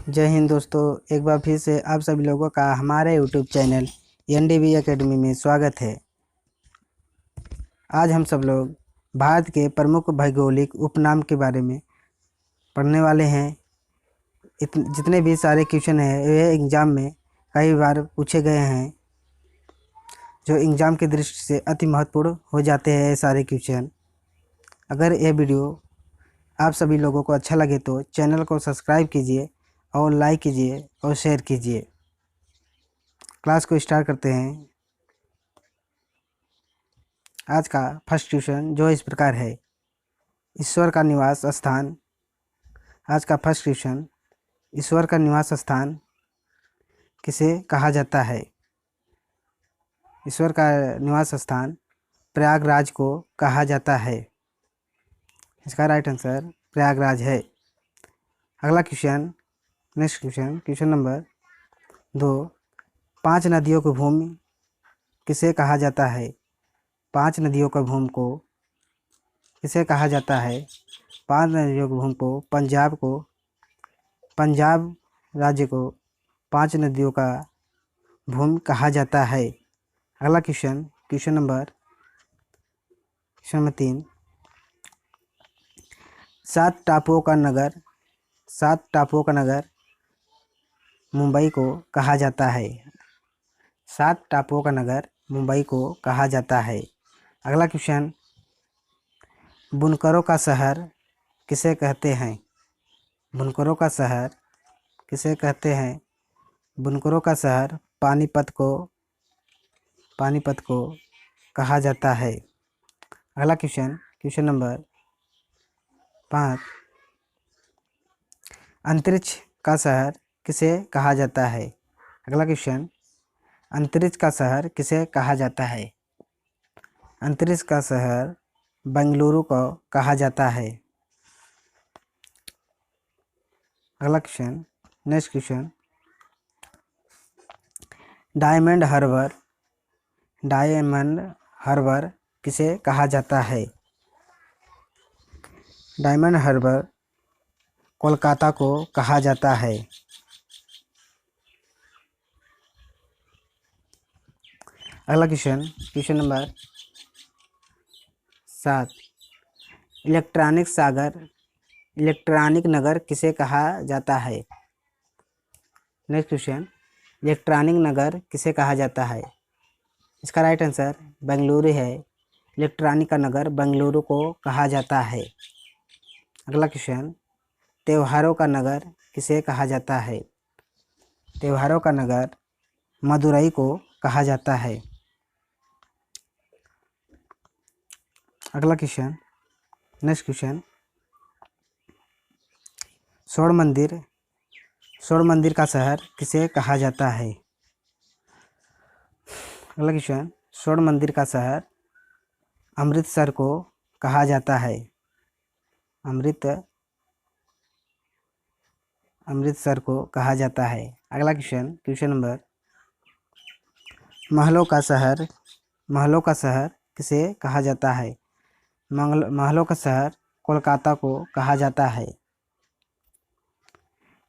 जय हिंद दोस्तों। एक बार फिर से आप सभी लोगों का हमारे यूट्यूब चैनल एनडीबी एकेडमी में स्वागत है। आज हम सब लोग भारत के प्रमुख भौगोलिक उपनाम के बारे में पढ़ने वाले हैं। जितने भी सारे क्वेश्चन हैं वे एग्ज़ाम में कई बार पूछे गए हैं, जो एग्ज़ाम की दृष्टि से अति महत्वपूर्ण हो जाते हैं ये सारे क्वेश्चन। अगर ये वीडियो आप सभी लोगों को अच्छा लगे तो चैनल को सब्सक्राइब कीजिए और लाइक कीजिए और शेयर कीजिए। क्लास को स्टार्ट करते हैं। आज का फर्स्ट क्वेश्चन जो इस प्रकार है, ईश्वर का निवास स्थान। आज का फर्स्ट क्वेश्चन, ईश्वर का निवास स्थान किसे कहा जाता है? ईश्वर का निवास स्थान प्रयागराज को कहा जाता है। इसका राइट आंसर प्रयागराज है। अगला question, next question, question number 2, 5 नदियों की भूमि किसे कहा जाता है? 5 नदियों का भूमि को किसे कहा जाता है? 5 नदियों की भूमि को पंजाब राज्य को 5 नदियों का भूमि कहा जाता है। अगला क्वेश्चन, क्वेश्चन नंबर 3, 7 टापुओं का नगर मुंबई को कहा जाता है। 7 टापुओं का नगर मुंबई को कहा जाता है। अगला क्वेश्चन, बुनकरों का शहर किसे कहते हैं? बुनकरों का शहर किसे कहते हैं? बुनकरों का शहर पानीपत को कहा जाता है। अगला क्वेश्चन, क्वेश्चन नंबर 5, अंतरिक्ष का शहर किसे कहा जाता है? अगला क्वेश्चन, अंतरिक्ष का शहर किसे कहा जाता है? अंतरिक्ष का शहर बेंगलुरु को कहा जाता है। अगला question, next question, diamond harbour किसे कहा जाता है? डायमंड हार्बर कोलकाता को कहा जाता है। अगला क्वेश्चन, क्वेश्चन नंबर 7, इलेक्ट्रॉनिक नगर किसे कहा जाता है? नेक्स्ट क्वेश्चन, इलेक्ट्रॉनिक नगर किसे कहा जाता है? इसका राइट आंसर बेंगलुरु है। इलेक्ट्रॉनिक का नगर बेंगलुरु को कहा जाता है। अगला क्वेश्चन, त्योहारों का नगर किसे कहा जाता है? त्योहारों का नगर मदुरई को कहा जाता है। अगला क्वेश्चन, नेक्स्ट क्वेश्चन, स्वर्ण मंदिर का शहर किसे कहा जाता है? अगला क्वेश्चन, स्वर्ण मंदिर का शहर अमृतसर को कहा जाता है। अमृतसर को कहा जाता है। अगला क्वेश्चन, क्वेश्चन नंबर, महलों का शहर किसे कहा जाता है? महलों का शहर कोलकाता को कहा जाता है।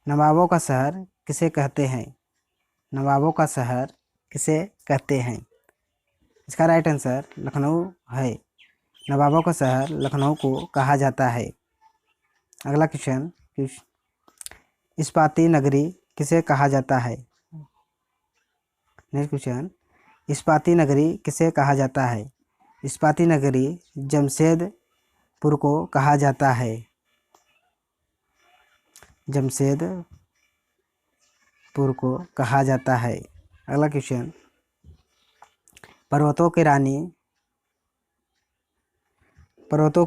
नवाबों का शहर किसे कहते हैं? नवाबों का शहर किसे कहते हैं? इसका राइट आंसर लखनऊ है। नवाबों का शहर लखनऊ को कहा जाता है। अगला क्वेश्चन, इस्पाती नगरी किसे कहा जाता है? नेक्स्ट क्वेश्चन, इस्पाती नगरी किसे कहा जाता है? इस्पाती नगरी जमशेदपुर को कहा जाता है। जमशेदपुर को कहा जाता है। अगला क्वेश्चन, पर्वतों की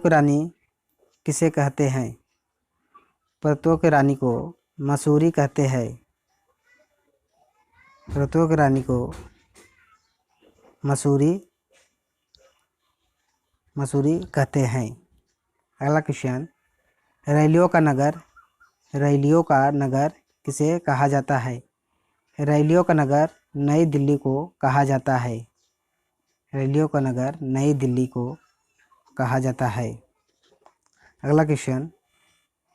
रानी किसे कहते हैं? पर्वतों की रानी को मसूरी कहते हैं। पर्वतों की रानी को मसूरी कहते हैं। अगला क्वेश्चन, रैलियों का नगर किसे कहा जाता है? रैलियों का नगर नई दिल्ली को कहा जाता है। रैलियों का नगर नई दिल्ली को कहा जाता है। अगला क्वेश्चन,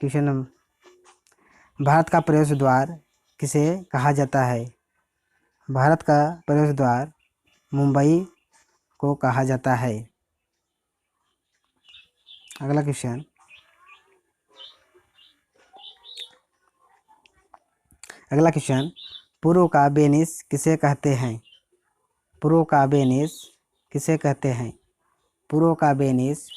क्वेश्चन नंबर भारत का प्रवेश द्वार किसे कहा जाता है? भारत का प्रवेश द्वार मुंबई को कहा जाता है। अगला क्वेश्चन, पूर्व का वेनिस किसे कहते हैं? पूर्व का वेनिस किसे कहते हैं? पूर्व का वेनिस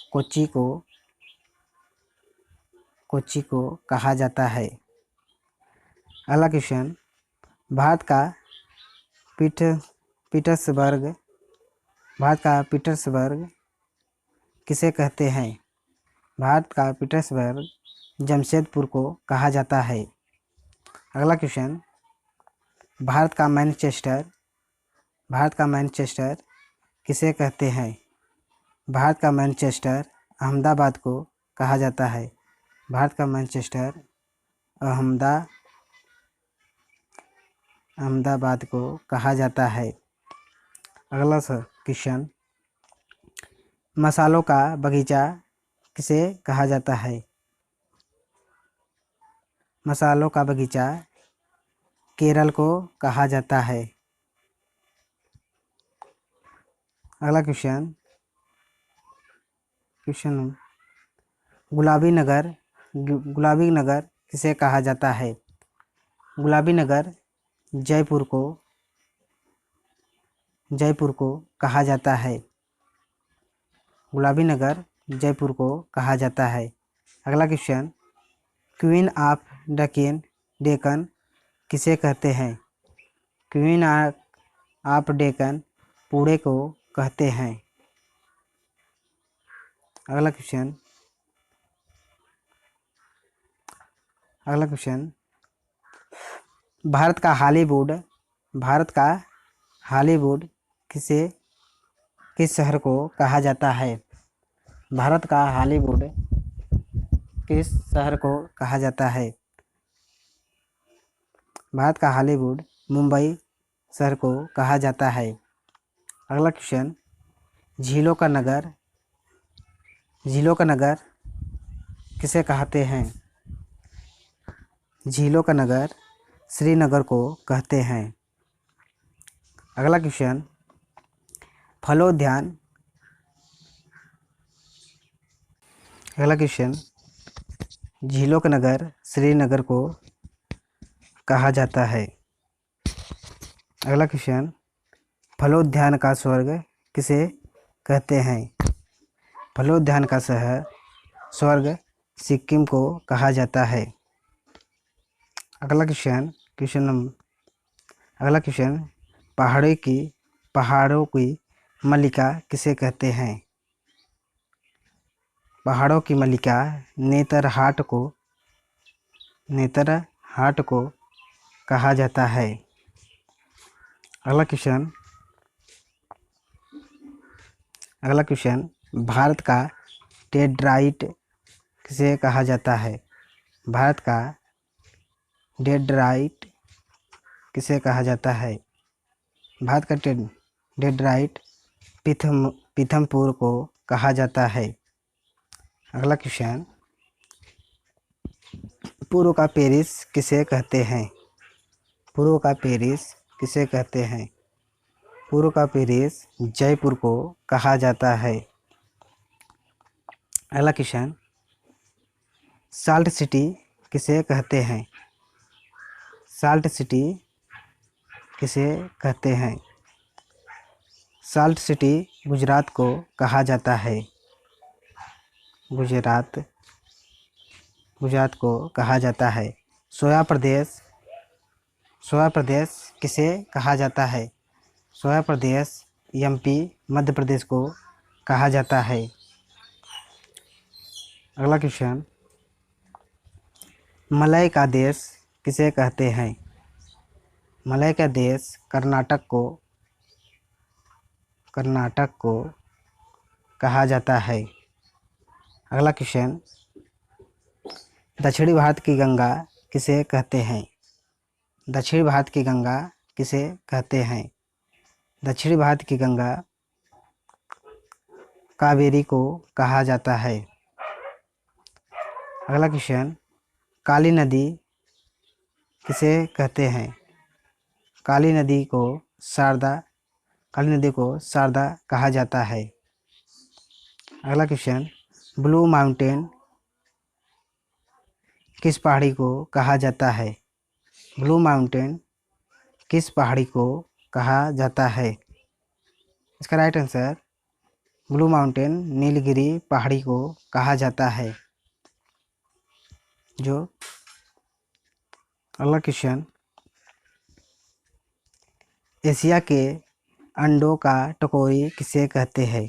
कोच्चि को कहा जाता है। अगला क्वेश्चन, भारत का पीटर्सबर्ग किसे कहते हैं? भारत का पीटर्सबर्ग जमशेदपुर को कहा जाता है। अगला क्वेश्चन, भारत का मैनचेस्टर किसे कहते हैं? भारत का मैनचेस्टर अहमदाबाद को कहा जाता है। भारत का मैनचेस्टर अहमदाबाद को कहा जाता है। अगला क्वेश्चन, मसालों का बगीचा किसे कहा जाता है? मसालों का बगीचा केरल को कहा जाता है। अगला क्वेश्चन, गुलाबी नगर किसे कहा जाता है? गुलाबी नगर जयपुर को कहा जाता है। गुलाबी नगर जयपुर को कहा जाता है। अगला क्वेश्चन, क्वीन ऑफ डेक्कन किसे कहते हैं? क्वीन ऑफ डेक्कन पुणे को कहते हैं। अगला क्वेश्चन, भारत का हॉलीवुड किस शहर को कहा जाता है? भारत का हॉलीवुड किस शहर को कहा जाता है? भारत का हॉलीवुड मुंबई शहर को कहा जाता है। अगला क्वेश्चन, झीलों का नगर किसे कहते हैं? झीलों का नगर श्रीनगर को कहते हैं। अगला क्वेश्चन, झीलों का नगर श्रीनगर को कहा जाता है। अगला क्वेश्चन, फलोद्यान का स्वर्ग किसे कहते हैं? फलोद्यान का स्वर्ग सिक्किम को कहा जाता है। अगला क्वेश्चन, पहाड़ों की मल्लिका किसे कहते हैं? पहाड़ों की मल्लिका नेतरहाट को कहा जाता है। अगला क्वेश्चन, भारत का डेट्राइट किसे कहा जाता है? भारत का डेट्राइट किसे कहा जाता है? भारत का डेट्राइट पीथमपुर को कहा जाता है। अगला क्वेश्चन, पूर्व का पेरिस किसे कहते हैं? पूर्व का पेरिस किसे कहते हैं? पूर्व का पेरिस जयपुर को कहा जाता है। अगला क्वेश्चन, साल्ट सिटी किसे कहते हैं? साल्ट सिटी किसे कहते हैं? साल्ट सिटी गुजरात को कहा जाता है। गुजरात को कहा जाता है। सोया प्रदेश किसे कहा जाता है? सोया प्रदेश एमपी मध्य प्रदेश को कहा जाता है। अगला क्वेश्चन, मलय का देश किसे कहते हैं? मलय का देश कर्नाटक को कहा जाता है। अगला क्वेश्चन, दक्षिणी भारत की गंगा किसे कहते हैं? दक्षिणी भारत की गंगा किसे कहते हैं? दक्षिणी भारत की गंगा कावेरी को कहा जाता है। अगला क्वेश्चन, काली नदी किसे कहते हैं? काली नदी को शारदा कहा जाता है। अगला क्वेश्चन, ब्लू माउंटेन किस पहाड़ी को कहा जाता है? ब्लू माउंटेन किस पहाड़ी को कहा जाता है? इसका right answer blue mountain Nilgiri पहाड़ी को कहा जाता है। जो अगला क्वेश्चन, एशिया के अंडों का टकोरी किसे कहते हैं?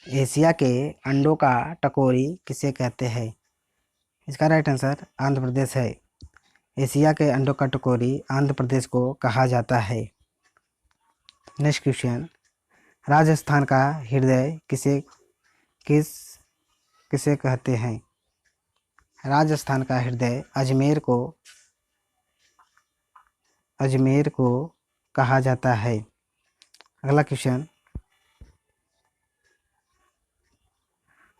एशिया के अंडों का टकोरी किसे कहते हैं? इसका राइट आंसर आंध्र प्रदेश है। एशिया के अंडों का टकोरी आंध्र प्रदेश को कहा जाता है। नेक्स्ट क्वेश्चन, राजस्थान का हृदय किसे कहते हैं? राजस्थान का हृदय अजमेर को कहा जाता है। अगला क्वेश्चन,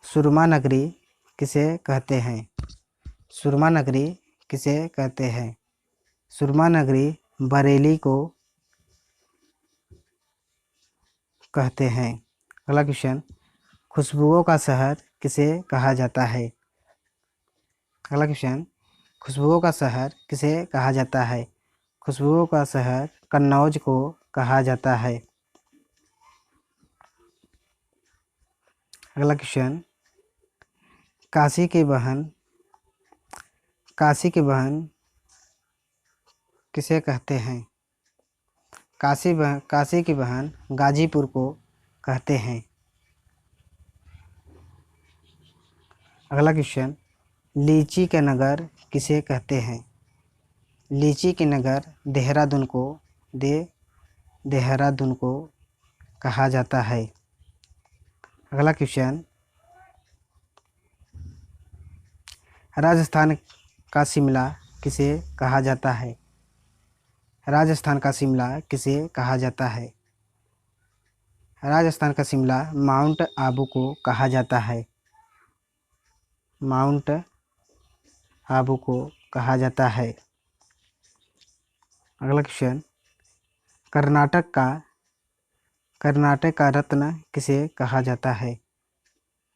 सुरमा नगरी किसे कहते हैं? सुरमा नगरी किसे कहते हैं? सुरमा नगरी बरेली को कहते हैं। अगला क्वेश्चन, खुशबुओं का शहर किसे कहा जाता है? अगला क्वेश्चन, खुशबुओं का शहर किसे कहा जाता है? खुशबुओं का शहर कन्नौज को कहा जाता है। अगला क्वेश्चन, काशी की बहन किसे कहते हैं? काशी की बहन गाजीपुर को कहते हैं। अगला क्वेश्चन, लीची के नगर किसे कहते हैं? लीची के नगर देहरादून को कहा जाता है। अगला क्वेश्चन, राजस्थान का शिमला किसे कहा जाता है? राजस्थान का शिमला किसे कहा जाता है? राजस्थान का शिमला माउंट आबू को कहा जाता है। माउंट आबू को कहा जाता है। अगला क्वेश्चन, कर्नाटक का रत्न किसे कहा जाता है?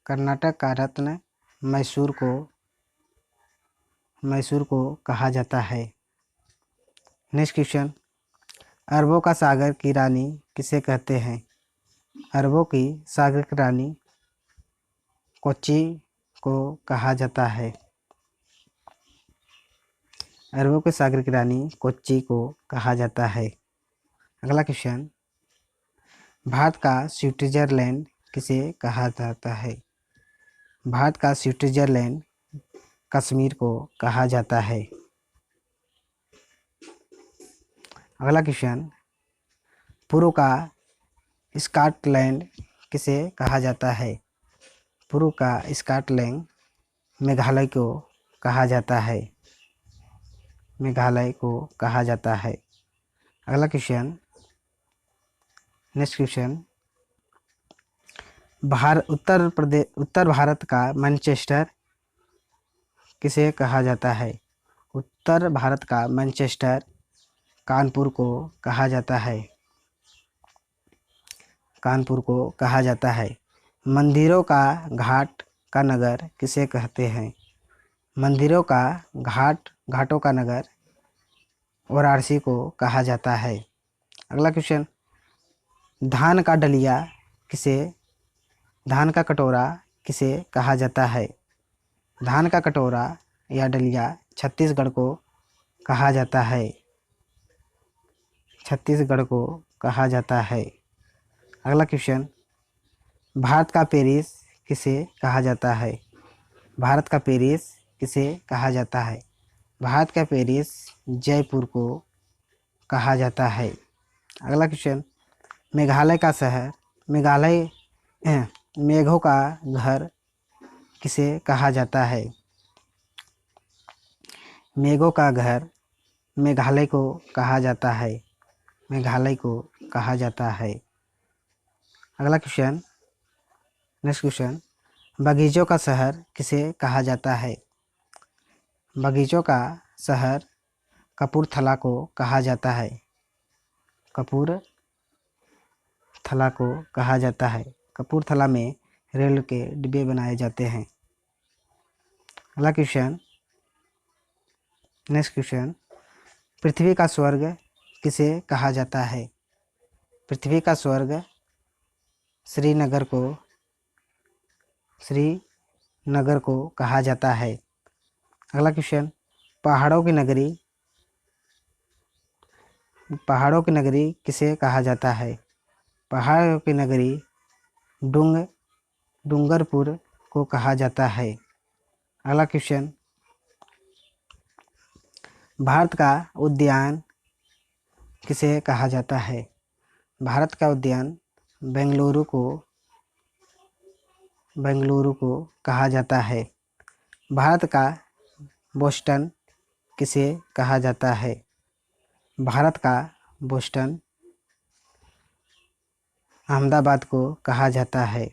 कर्नाटक का रत्न मैसूर को कहा जाता है। नेक्स्ट क्वेश्चन, अरबों का सागर की रानी किसे कहते हैं? अरबों की सागर की रानी कोच्चि को कहा जाता है। अरबों के सागर की रानी कोच्चि को कहा जाता है। अगला क्वेश्चन, भारत का स्विट्जरलैंड किसे कहा जाता है? भारत का स्विट्जरलैंड कश्मीर को कहा जाता है। अगला क्वेश्चन, पूर्व का स्कॉटलैंड किसे कहा जाता है? पूर्व का स्कॉटलैंड मेघालय को कहा जाता है। मेघालय को कहा जाता है। अगला क्वेश्चन, नेक्स्ट क्वेश्चन, उत्तर भारत का मैनचेस्टर किसे कहा जाता है? उत्तर भारत का मैनचेस्टर कानपुर को कहा जाता है। कानपुर को कहा जाता है। मंदिरों का घाट का नगर किसे कहते हैं? मंदिरों का घाटों का नगर वाराणसी को कहा जाता है। अगला क्वेश्चन, धान का कटोरा किसे कहा जाता है? धान का कटोरा या डलिया छत्तीसगढ़ को कहा जाता है। छत्तीसगढ़ को कहा जाता है। अगला क्वेश्चन, भारत का पेरिस किसे कहा जाता है? भारत का पेरिस किसे कहा जाता है? भारत का पेरिस जयपुर को कहा जाता है। अगला क्वेश्चन, मेघों का घर किसे कहा जाता है? मेघों का घर मेघालय को कहा जाता है। मेघालय को कहा जाता है। अगला क्वेश्चन, नेक्स्ट क्वेश्चन, बगीचों का शहर किसे कहा जाता है? बगीचों का शहर कपूरथला को कहा जाता है? कपूरथला को कहा जाता है। कपूरथला में रेल के डिब्बे बनाए जाते हैं। अगला क्वेश्चन, नेक्स्ट क्वेश्चन, पृथ्वी का स्वर्ग किसे कहा जाता है? पृथ्वी का स्वर्ग श्रीनगर को कहा जाता है। अगला क्वेश्चन, पहाड़ों की नगरी किसे कहा जाता है? पहाड़ों की नगरी डूंगरपुर को कहा जाता है। अगला क्वेश्चन, भारत का उद्यान किसे कहा जाता है? भारत का उद्यान बेंगलुरु को कहा जाता है। भारत का बोस्टन किसे कहा जाता है? भारत का बोस्टन अहमदाबाद को कहा जाता है।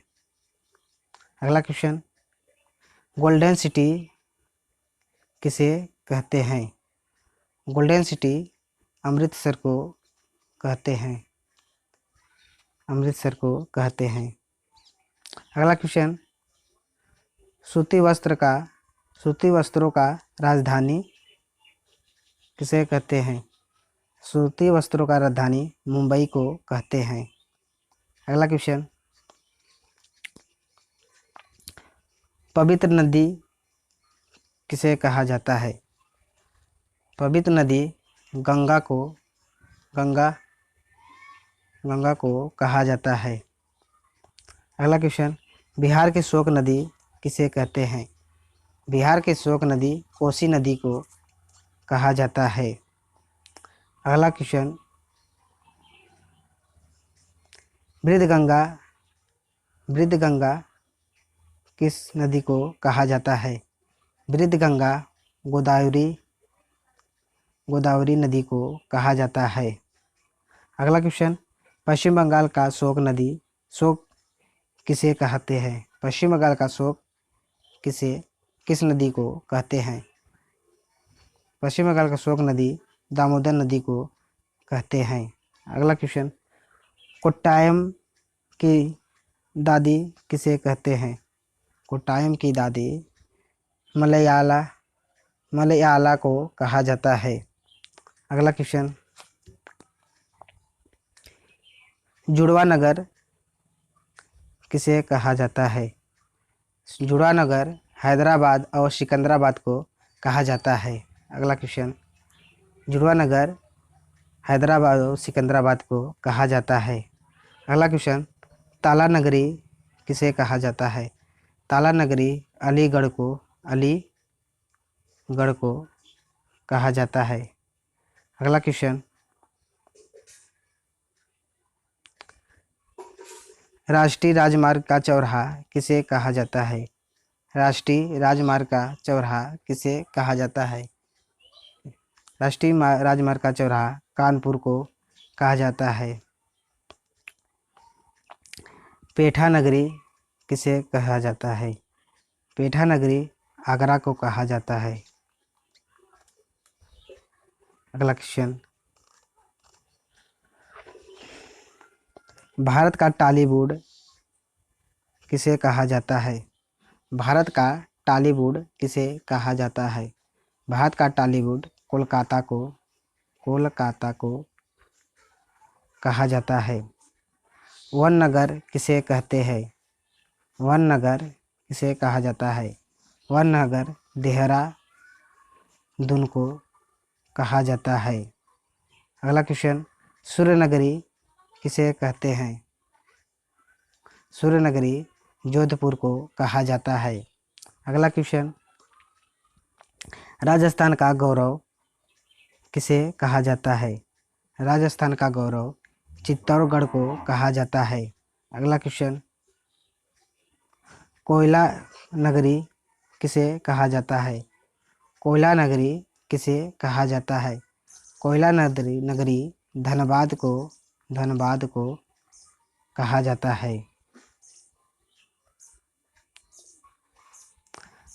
अगला क्वेश्चन, गोल्डन सिटी किसे कहते हैं? गोल्डन सिटी अमृतसर को कहते हैं। अगला क्वेश्चन, सूती वस्त्रों का राजधानी किसे कहते हैं? सूती वस्त्रों का राजधानी मुंबई को कहते हैं। अगला क्वेश्चन, पवित्र नदी किसे कहा जाता है? पवित्र नदी गंगा को कहा जाता है। अगला क्वेश्चन, बिहार की शोक नदी किसे कहते हैं? बिहार की शोक नदी कोसी नदी को कहा जाता है। अगला क्वेश्चन, वृद्धगंगा किस नदी को कहा जाता है? वृद्धगंगा गोदावरी नदी को कहा जाता है। अगला क्वेश्चन, पश्चिम बंगाल का शोक किसे कहते हैं? पश्चिम बंगाल का शोक किस नदी को कहते हैं? पश्चिम बंगाल का शोक नदी दामोदर नदी को कहते हैं। अगला क्वेश्चन, कोट्टायम की दादी किसे कहते हैं? कोट्टायम की दादी मलयाला को कहा जाता है। अगला क्वेश्चन, जुड़वा नगर किसे कहा जाता है? जुड़वा नगर हैदराबाद और सिकंदराबाद को कहा जाता है। अगला क्वेश्चन, जुड़वा नगर हैदराबाद और सिकंदराबाद को कहा जाता है। अगला क्वेश्चन, ताला नगरी किसे कहा जाता है? ताला नगरी अलीगढ़ को कहा जाता है। अगला क्वेश्चन, राष्ट्रीय राजमार्ग का चौराहा किसे कहा जाता है? राष्ट्रीय राजमार्ग का चौराहा किसे कहा जाता है? राष्ट्रीय राजमार्ग का चौराहा कानपुर को कहा जाता है। पेठा नगरी किसे कहा जाता है? पेठा नगरी आगरा को कहा जाता है। अगला क्वेश्चन, भारत का टॉलीवुड किसे कहा जाता है? भारत का टॉलीवुड किसे कहा जाता है? भारत का टॉलीवुड कोलकाता को कहा जाता है। वन नगर किसे कहते हैं? वन नगर किसे कहा जाता है? वन नगर देहरादून को कहा जाता है। अगला क्वेश्चन, सूर्य नगरी किसे कहते हैं? सूर्य नगरी जोधपुर को कहा जाता है। अगला क्वेश्चन, राजस्थान का गौरव किसे कहा जाता है? राजस्थान का गौरव चित्तौड़गढ़ को कहा जाता है। अगला क्वेश्चन, कोयला नगरी किसे कहा जाता है? कोयला नगरी किसे कहा जाता है? कोयला नगरी धनबाद को कहा जाता है।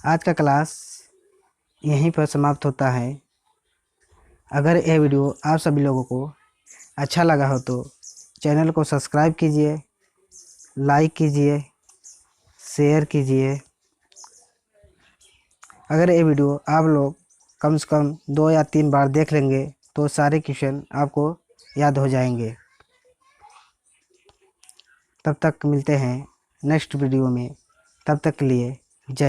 आज का क्लास यहीं पर समाप्त होता है। अगर यह वीडियो आप सभी लोगों को अच्छा लगा हो तो चैनल को सब्सक्राइब कीजिए, लाइक कीजिए, शेयर कीजिए। अगर ये वीडियो आप लोग कम से कम 2 या 3 बार देख लेंगे तो सारे क्वेश्चन आपको याद हो जाएंगे। तब तक मिलते हैं नेक्स्ट वीडियो में। तब तक के लिए जय।